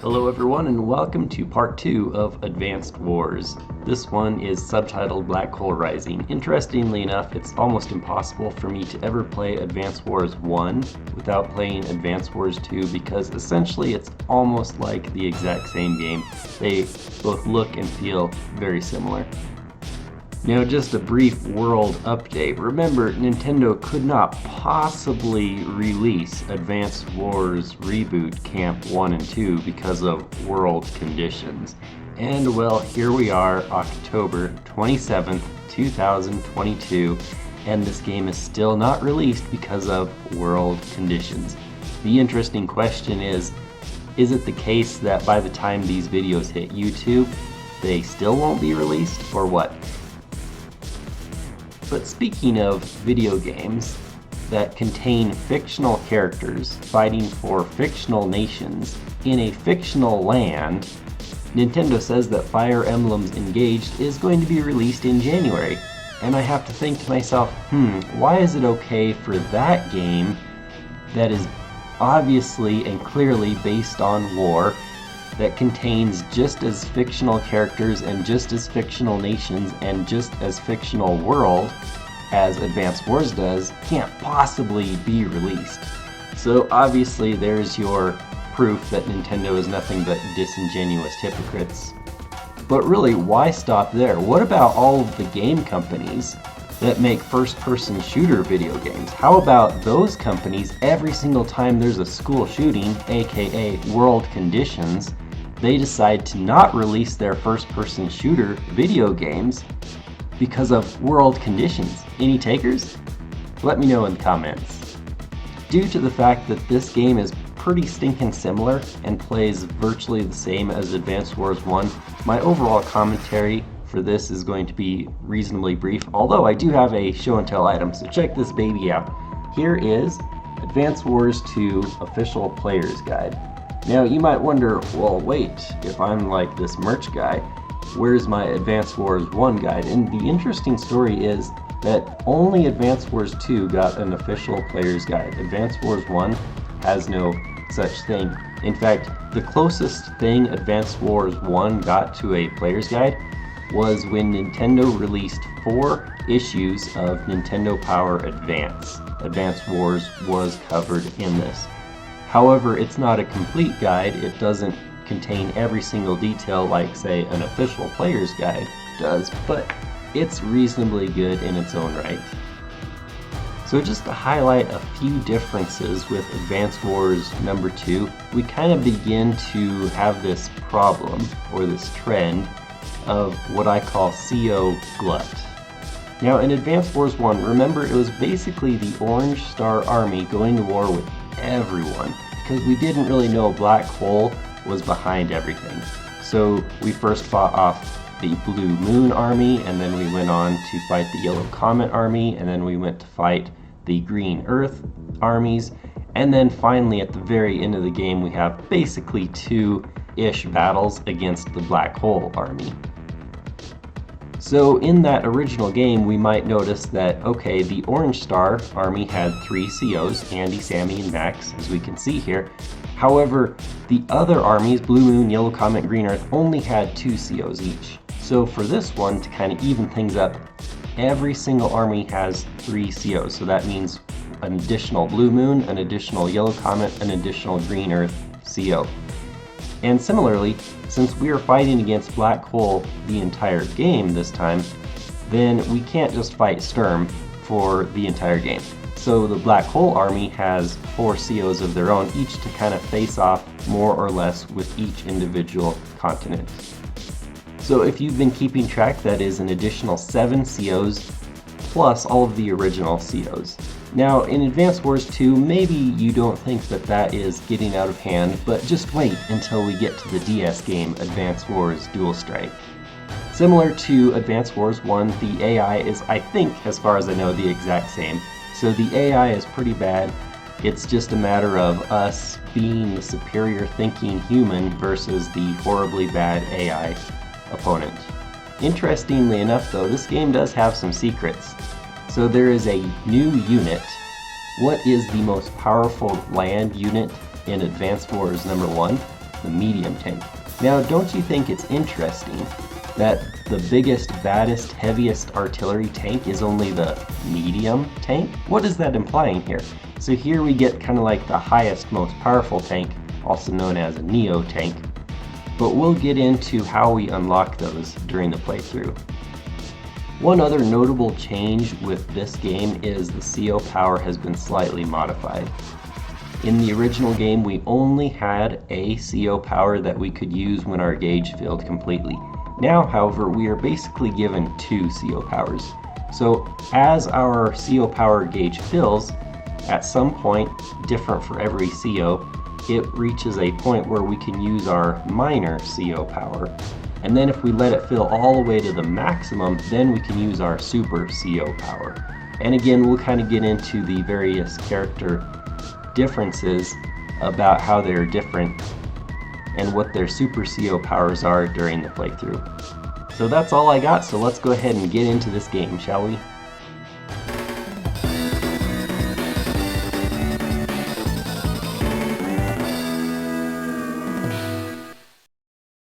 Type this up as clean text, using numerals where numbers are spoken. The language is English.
Hello everyone and welcome to part 2 of Advanced Wars. This one is subtitled Black Hole Rising. Interestingly enough, it's almost impossible for me to ever play Advanced Wars 1 without playing Advanced Wars 2 because essentially it's almost like the exact same game. They both look and feel very similar. Now just a brief world update. Remember, Nintendo could not possibly release Advanced Wars Reboot Camp 1 and 2 because of world conditions. And well, here we are, October 27th, 2022, and this game is still not released because of world conditions. The interesting question is it the case that by the time these videos hit YouTube, they still won't be released, or what? But speaking of video games that contain fictional characters fighting for fictional nations in a fictional land, Nintendo says that Fire Emblem's Engaged is going to be released in January. And I have to think to myself, why is it okay for that game that is obviously and clearly based on war, that contains just as fictional characters and just as fictional nations and just as fictional world as Advanced Wars does, can't possibly be released. So obviously there's your proof that Nintendo is nothing but disingenuous hypocrites. But really, why stop there? What about all of the game companies that make first-person shooter video games? How about those companies, every single time there's a school shooting, aka world conditions, they decide to not release their first-person shooter video games because of world conditions? Any takers? Let me know in the comments. Due to the fact that this game is pretty stinking similar and plays virtually the same as Advanced Wars 1, my overall commentary for this is going to be reasonably brief, although I do have a show and tell item, so check this baby out. Here is Advanced Wars 2 Official Player's Guide. Now you might wonder, well wait, if I'm like this merch guy, where's my Advanced Wars 1 guide? And the interesting story is that only Advanced Wars 2 got an official player's guide. Advanced Wars 1 has no such thing. In fact, the closest thing Advanced Wars 1 got to a player's guide was when Nintendo released 4 issues of Nintendo Power Advance. Advanced Wars was covered in this. However, it's not a complete guide. It doesn't contain every single detail like, say, an official player's guide does, but it's reasonably good in its own right. So just to highlight a few differences with Advanced Wars number 2, we kind of begin to have this problem, or this trend, of what I call CO glut. Now in Advanced Wars 1, remember, it was basically the Orange Star Army going to war with everyone, because we didn't really know Black Hole was behind everything. So we first fought off the Blue Moon Army, and then we went on to fight the Yellow Comet Army, and then we went to fight the Green Earth armies, and then finally at the very end of the game we have basically 2-ish battles against the Black Hole Army. So in that original game we might notice that, okay, the Orange Star Army had 3 COs, Andy, Sammy, and Max, as we can see here. However, the other armies, Blue Moon, Yellow Comet, Green Earth, only had 2 COs each. So for this one, to kind of even things up, every single army has 3 COs. So that means an additional Blue Moon, an additional Yellow Comet, an additional Green Earth CO. And similarly, since we are fighting against Black Hole the entire game this time, then we can't just fight Sturm for the entire game. So the Black Hole Army has 4 COs of their own, each to kind of face off more or less with each individual continent. So if you've been keeping track, that is an additional 7 COs plus all of the original COs. Now in Advanced Wars 2, maybe you don't think that that is getting out of hand, but just wait until we get to the DS game, Advanced Wars Dual Strike. Similar to Advanced Wars 1, the AI is, I think, as far as I know, the exact same. So the AI is pretty bad. It's just a matter of us being the superior thinking human versus the horribly bad AI opponent. Interestingly enough though, this game does have some secrets. So there is a new unit. What is the most powerful land unit in Advanced Wars number 1? the medium tank. Now, don't you think it's interesting that the biggest, baddest, heaviest artillery tank is only the medium tank? What is that implying here? So here we get kind of like the highest, most powerful tank, also known as a Neo tank, but we'll get into how we unlock those during the playthrough. One other notable change with this game is the CO power has been slightly modified. In the original game, we only had a CO power that we could use when our gauge filled completely. Now, however, we are basically given 2 CO powers. So as our CO power gauge fills, at some point, different for every CO, it reaches a point where we can use our minor CO power. And then if we let it fill all the way to the maximum, then we can use our super CO power. And again, we'll kind of get into the various character differences about how they're different and what their super CO powers are during the playthrough. So that's all I got, so let's go ahead and get into this game, shall we?